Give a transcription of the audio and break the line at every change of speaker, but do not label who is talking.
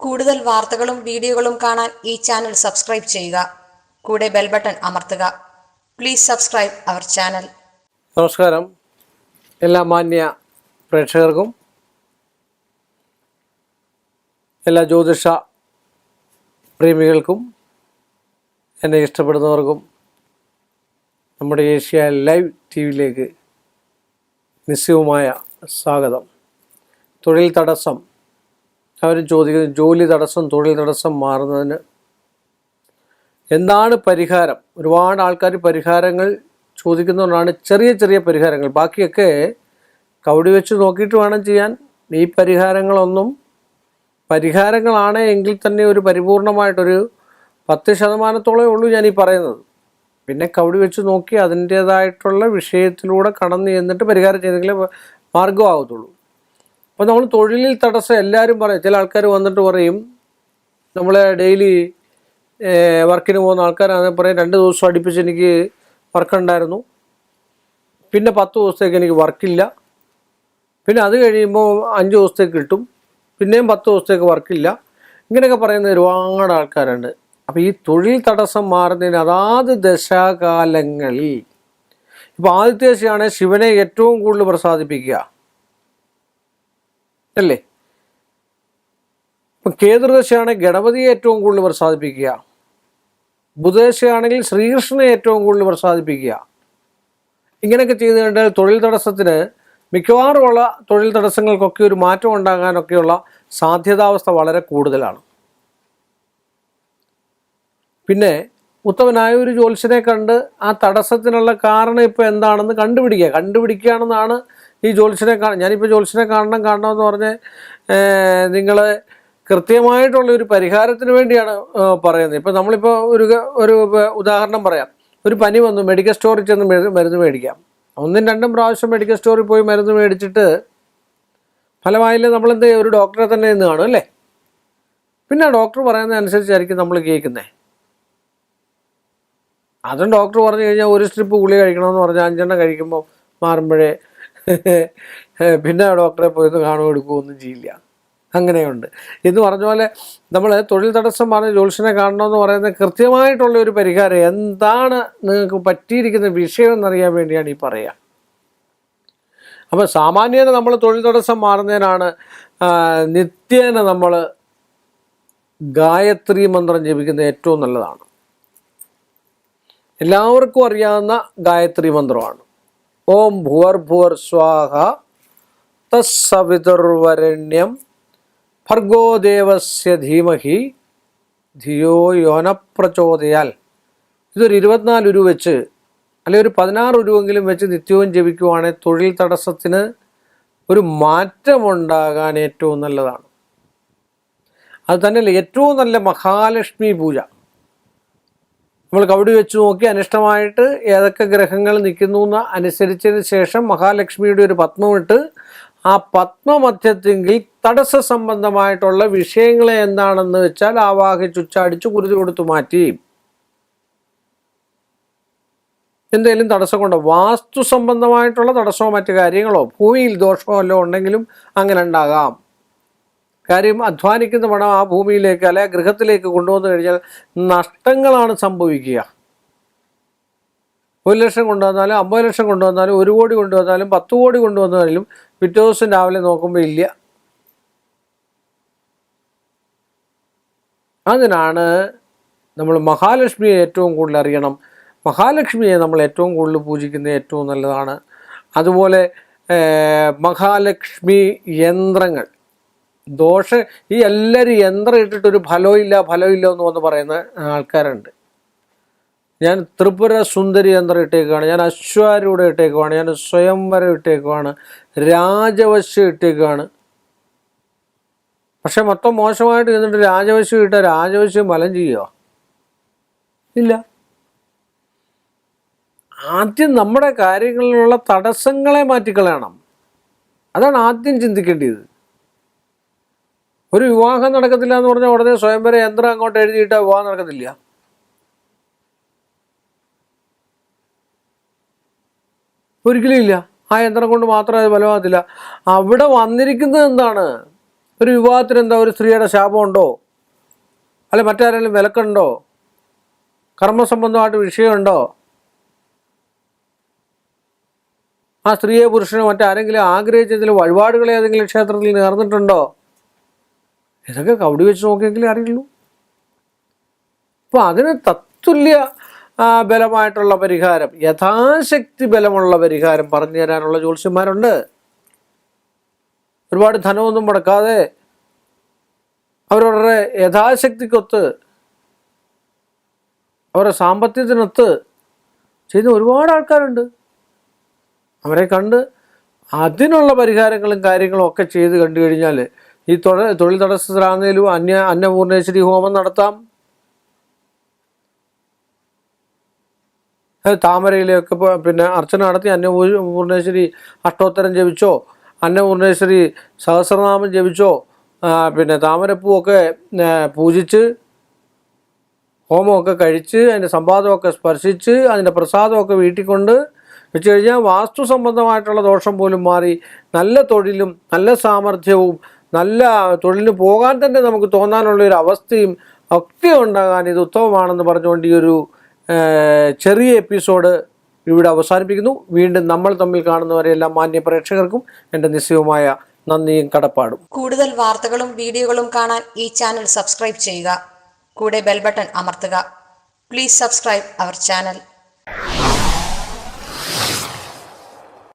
കൂടുതൽ വാർത്തകളും വീഡിയോകളും കാണാൻ ഈ ചാനൽ സബ്സ്ക്രൈബ് ചെയ്യുക. കൂടെ ബെൽ ബട്ടൺ അമർത്തുക. Please subscribe our channel.
നമസ്കാരം എല്ലാ മാന്യ പ്രേക്ഷകർക്കും എല്ലാ ജ്യോതിഷ പ്രേമികൾക്കും എന്നെ ഇഷ്ടപ്പെടുന്നവർക്കും നമ്മുടെ ഏഷ്യ ലൈവ് ടിവിയിലേക്ക് നിസ്സീമമായ സ്വാഗതം. തൊഴിൽ തടസ്സം അവർ ചോദിക്കുന്നത്, ജോലി തടസ്സം, തൊഴിൽ തടസ്സം മാറുന്നതിന് എന്താണ് പരിഹാരം? ഒരുപാട് ആൾക്കാർ പരിഹാരങ്ങൾ ചോദിക്കുന്നതുകൊണ്ടാണ്. ചെറിയ ചെറിയ പരിഹാരങ്ങൾ, ബാക്കിയൊക്കെ കവടി വെച്ച് നോക്കിയിട്ട് വേണം ചെയ്യാൻ. ഈ പരിഹാരങ്ങളൊന്നും പരിഹാരങ്ങളാണ് എങ്കിൽ തന്നെ ഒരു പരിപൂർണമായിട്ടൊരു 10% ഉള്ളൂ ഞാൻ ഈ പറയുന്നത്. പിന്നെ കവടി വെച്ച് നോക്കി അതിൻ്റേതായിട്ടുള്ള വിഷയത്തിലൂടെ കടന്നു ചെന്നിട്ട് പരിഹാരം ചെയ്തെങ്കിലേ മാർഗമാകത്തുള്ളൂ. അപ്പോൾ നമ്മൾ തൊഴിലിൽ തടസ്സം എല്ലാവരും പറയും. ചില ആൾക്കാർ വന്നിട്ട് പറയും, നമ്മൾ ഡെയിലി വർക്കിന് പോകുന്ന ആൾക്കാരാണെങ്കിൽ പറയും, 2 ദിവസം അടുപ്പിച്ച് എനിക്ക് വർക്കുണ്ടായിരുന്നു, പിന്നെ 10 ദിവസത്തേക്ക് എനിക്ക് വർക്കില്ല, പിന്നെ അത് കഴിയുമ്പോൾ 5 ദിവസത്തേക്ക് കിട്ടും, പിന്നെയും 10 ദിവസത്തേക്ക് വർക്കില്ല. ഇങ്ങനെയൊക്കെ പറയുന്ന ഒരുപാട് ആൾക്കാരുണ്ട്. അപ്പോൾ ഈ തൊഴിൽ തടസ്സം മാറുന്നതിന് അതാത് ദശാകാലങ്ങളിൽ, ഇപ്പോൾ ആദ്യത്തെ ദശയാണ് ശിവനെ ഏറ്റവും കൂടുതൽ പ്രസാദിപ്പിക്കുക അല്ലേ? ഇപ്പം കേതുദശയാണ് ഗണപതിയെ ഏറ്റവും കൂടുതൽ പ്രസാദിപ്പിക്കുക. ബുധദശയാണെങ്കിൽ ശ്രീകൃഷ്ണനെ ഏറ്റവും കൂടുതൽ പ്രസാദിപ്പിക്കുക. ഇങ്ങനെയൊക്കെ ചെയ്ത് കഴിഞ്ഞാൽ തൊഴിൽ തടസ്സത്തിന്, മിക്കവാറുമുള്ള തൊഴിൽ തടസ്സങ്ങൾക്കൊക്കെ ഒരു മാറ്റം ഉണ്ടാകാനൊക്കെയുള്ള സാധ്യതാവസ്ഥ വളരെ കൂടുതലാണ്. പിന്നെ ഉത്തമനായ ഒരു ജ്യോത്സ്യനെ കണ്ട് ആ തടസ്സത്തിനുള്ള കാരണം ഇപ്പോൾ എന്താണെന്ന് കണ്ടുപിടിക്കുകയാണെന്നാണ് ഈ ജ്യോത്സ്യനെ ഞാനിപ്പോൾ ജ്യോത്സ്യനെ കാണണമെന്ന് പറഞ്ഞ് നിങ്ങൾ കൃത്യമായിട്ടുള്ളൊരു പരിഹാരത്തിന് വേണ്ടിയാണ് പറയുന്നത്. ഇപ്പോൾ നമ്മളിപ്പോൾ ഒരു ഉദാഹരണം പറയാം. ഒരു പനി വന്നു, മെഡിക്കൽ സ്റ്റോറിൽ ചെന്ന് മരുന്ന് മേടിക്കാം. 1-2 പ്രാവശ്യം മെഡിക്കൽ സ്റ്റോറിൽ പോയി മരുന്ന് മേടിച്ചിട്ട് ഫലമായില്ലേ, നമ്മളെന്ത് ഒരു ഡോക്ടറെ തന്നെ ഇന്ന് കാണും അല്ലേ? പിന്നെ ഡോക്ടർ പറയുന്നതനുസരിച്ചായിരിക്കും നമ്മൾ കേൾക്കുന്നത്. അതും ഡോക്ടർ പറഞ്ഞു കഴിഞ്ഞാൽ ഒരു സ്ട്രിപ്പ് ഗുളിക കഴിക്കണമെന്ന് പറഞ്ഞാൽ 5 കഴിക്കുമ്പോൾ മാറുമ്പോഴേ പിന്നെ ഡോക്ടറെ പോയി കാണുകയോ എടുക്കുകയൊന്നും ചെയ്യില്ല. അങ്ങനെയുണ്ട്. എന്ന് പറഞ്ഞ പോലെ നമ്മൾ തൊഴിൽ തടസ്സം പറഞ്ഞ് ജ്യോത്സ്യനെ കാണണമെന്ന് പറയുന്നത് കൃത്യമായിട്ടുള്ള ഒരു പരിഹാരം, എന്താണ് നിങ്ങൾക്ക് പറ്റിയിരിക്കുന്ന വിഷയം എന്നറിയാൻ വേണ്ടിയാണ് ഈ പറയുക. അപ്പോൾ സാമാന്യേന നമ്മൾ തൊഴിൽ തടസ്സം മാറുന്നതിനാണ് നിത്യേന നമ്മൾ ഗായത്രി മന്ത്രം ജപിക്കുന്നത് ഏറ്റവും നല്ലതാണ്. എല്ലാവർക്കും അറിയാവുന്ന ഗായത്രി മന്ത്രമാണ്. ഓം ഭുവർഭുവർ സ്വാഹ തസ്സവിതുർവരണ്യം ഭർഗോദേവസ്യ ധീമഹി ധിയോ യോന പ്രചോദയാൽ. ഇതൊരു 24 ഉരു വെച്ച്, അല്ലെങ്കിൽ ഒരു 16 ഉരുവെങ്കിലും വെച്ച് നിത്യവും ജപിക്കുവാണെങ്കിൽ തൊഴിൽ തടസ്സത്തിന് ഒരു മാറ്റമുണ്ടാകാൻ ഏറ്റവും നല്ലതാണ്. അത് തന്നെയല്ല ഏറ്റവും നല്ല മഹാലക്ഷ്മി പൂജ. നമ്മൾ കവടി വെച്ച് നോക്കി അനിഷ്ടമായിട്ട് ഏതൊക്കെ ഗ്രഹങ്ങൾ നിൽക്കുന്നു എന്ന് അനുസരിച്ചതിന് ശേഷം മഹാലക്ഷ്മിയുടെ ഒരു പത്മമിട്ട് ആ പത്മമധ്യത്തെങ്കിൽ തടസ്സ സംബന്ധമായിട്ടുള്ള വിഷയങ്ങളെ എന്താണെന്ന് വെച്ചാൽ ആവാഹിച്ചുച്ചാടിച്ച് കുരുതി കൊടുത്തു മാറ്റി. എന്തെങ്കിലും തടസ്സം കൊണ്ടോ, വാസ്തു സംബന്ധമായിട്ടുള്ള തടസ്സമോ മറ്റു കാര്യങ്ങളോ ഭൂമിയിൽ ദോഷമോ വല്ലതും ഉണ്ടെങ്കിലും അങ്ങനെ ഉണ്ടാകാം. കാര്യം അധ്വാനിക്കുന്ന പണം ആ ഭൂമിയിലേക്ക് അല്ലെ ഗൃഹത്തിലേക്ക് കൊണ്ടുവന്നു കഴിഞ്ഞാൽ നഷ്ടങ്ങളാണ് സംഭവിക്കുക. 1 ലക്ഷം കൊണ്ടുവന്നാലും 50 ലക്ഷം കൊണ്ടുവന്നാലും 1 കോടി കൊണ്ടുവന്നാലും 10 കോടി കൊണ്ടുവന്നാലും പിറ്റേ ദിവസം രാവിലെ നോക്കുമ്പോൾ ഇല്ല. അതിനാണ് നമ്മൾ മഹാലക്ഷ്മിയെ ഏറ്റവും കൂടുതൽ അറിയണം. മഹാലക്ഷ്മിയെ നമ്മൾ ഏറ്റവും കൂടുതൽ പൂജിക്കുന്നത് ഏറ്റവും നല്ലതാണ്. അതുപോലെ മഹാലക്ഷ്മി യന്ത്രങ്ങൾ ഈ എല്ലാവരും യന്ത്രം ഇട്ടിട്ടൊരു ഫലമില്ല എന്ന് വന്ന് പറയുന്ന ആൾക്കാരുണ്ട്. ഞാൻ ത്രിപുര സുന്ദരി യന്ത്രം ഇട്ടേക്കുവാണ്, ഞാൻ അശ്വാരൂഢ ഇട്ടേക്കുവാണ്, ഞാൻ സ്വയംവരം ഇട്ടേക്കുവാണ്, രാജവശ്യം ഇട്ടേക്കുവാണ്. പക്ഷെ മൊത്തം മോശമായിട്ട് ചെന്നിട്ട് രാജവശ്യം ഇട്ട രാജവശ്യം ഫലം ചെയ്യുക ഇല്ല. ആദ്യം നമ്മുടെ കാര്യങ്ങളിലുള്ള തടസ്സങ്ങളെ മാറ്റിക്കളയണം. അതാണ് ആദ്യം ചിന്തിക്കേണ്ടത്. ഒരു വിവാഹം നടക്കത്തില്ല എന്ന് പറഞ്ഞാൽ ഉടനെ സ്വയംവര യന്ത്രം അങ്ങോട്ട് എഴുതിയിട്ട് വിവാഹം നടക്കത്തില്ല. ഒരിക്കലും ഇല്ല. ആ യന്ത്രം കൊണ്ട് മാത്രം അത് ഫലമാകത്തില്ല. അവിടെ വന്നിരിക്കുന്നത് എന്താണ്? ഒരു വിവാഹത്തിന് എന്താ ഒരു സ്ത്രീയുടെ ശാപമുണ്ടോ, അല്ലെ മറ്റാരെങ്കിലും വിലക്കുണ്ടോ, കർമ്മസംബന്ധമായിട്ട് വിഷയമുണ്ടോ, ആ സ്ത്രീയെ പുരുഷനോ മറ്റാരെങ്കിലും ആഗ്രഹിച്ചതിൽ വഴിപാടുകൾ ഏതെങ്കിലും ക്ഷേത്രത്തിൽ നേർന്നിട്ടുണ്ടോ? ഇതൊക്കെ കവടി വെച്ച് നോക്കിയെങ്കിലേ അറിയുള്ളൂ. അപ്പോൾ അതിന് തത്തുല്യ ബലമായിട്ടുള്ള പരിഹാരം, യഥാശക്തി ബലമുള്ള പരിഹാരം പറഞ്ഞു തരാനുള്ള ജ്യോത്സ്യന്മാരുണ്ട്. ഒരുപാട് ധനമൊന്നും മുടക്കാതെ അവരവരുടെ യഥാശക്തിക്കൊത്ത് അവരുടെ സാമ്പത്തികത്തിനൊത്ത് ചെയ്യുന്ന ഒരുപാട് ആൾക്കാരുണ്ട്. അവരെ കണ്ട് അതിനുള്ള പരിഹാരങ്ങളും കാര്യങ്ങളും ഒക്കെ ചെയ്ത് കണ്ടു കഴിഞ്ഞാൽ ഈ തൊഴിൽ തടസ്സത്തിലാണെങ്കിലും അന്നപൂർണേശ്വരി ഹോമം നടത്താം. താമരയിലൊക്കെ പിന്നെ അർച്ചന നടത്തി അന്നപൂർണേശ്വരി അഷ്ടോത്തരം ജപിച്ചോ, അന്നപൂർണേശ്വരി സഹസ്രനാമം ജപിച്ചോ, പിന്നെ താമരപ്പൂവൊക്കെ പൂജിച്ച് ഹോമമൊക്കെ കഴിച്ച് അതിൻ്റെ സംവാദമൊക്കെ സ്പർശിച്ച് അതിൻ്റെ പ്രസാദമൊക്കെ വീട്ടിൽ കൊണ്ട് വെച്ച് കഴിഞ്ഞാൽ വാസ്തു സംബന്ധമായിട്ടുള്ള ദോഷം പോലും മാറി നല്ല തൊഴിലും നല്ല സാമർഥ്യവും നല്ല തൊഴിലിന് പോകാൻ തന്നെ നമുക്ക് തോന്നാനുള്ളൊരു അവസ്ഥയും ഒക്കെ ഉണ്ടാകാൻ ഇത് ഉത്തമമാണെന്ന് പറഞ്ഞുകൊണ്ട് ഈ ഒരു ചെറിയ എപ്പിസോഡ് ഇവിടെ അവസാനിപ്പിക്കുന്നു. വീണ്ടും നമ്മൾ തമ്മിൽ കാണുന്നവരെല്ലാം മാന്യ പ്രേക്ഷകർക്കും എൻ്റെ നിശ്ചയവുമായ നന്ദിയും കടപ്പാടും.
കൂടുതൽ വാർത്തകളും വീഡിയോകളും കാണാൻ ഈ ചാനൽ സബ്സ്ക്രൈബ് ചെയ്യുക. കൂടെ ബെൽ ബട്ടൺ അമർത്തുക. Please subscribe our channel.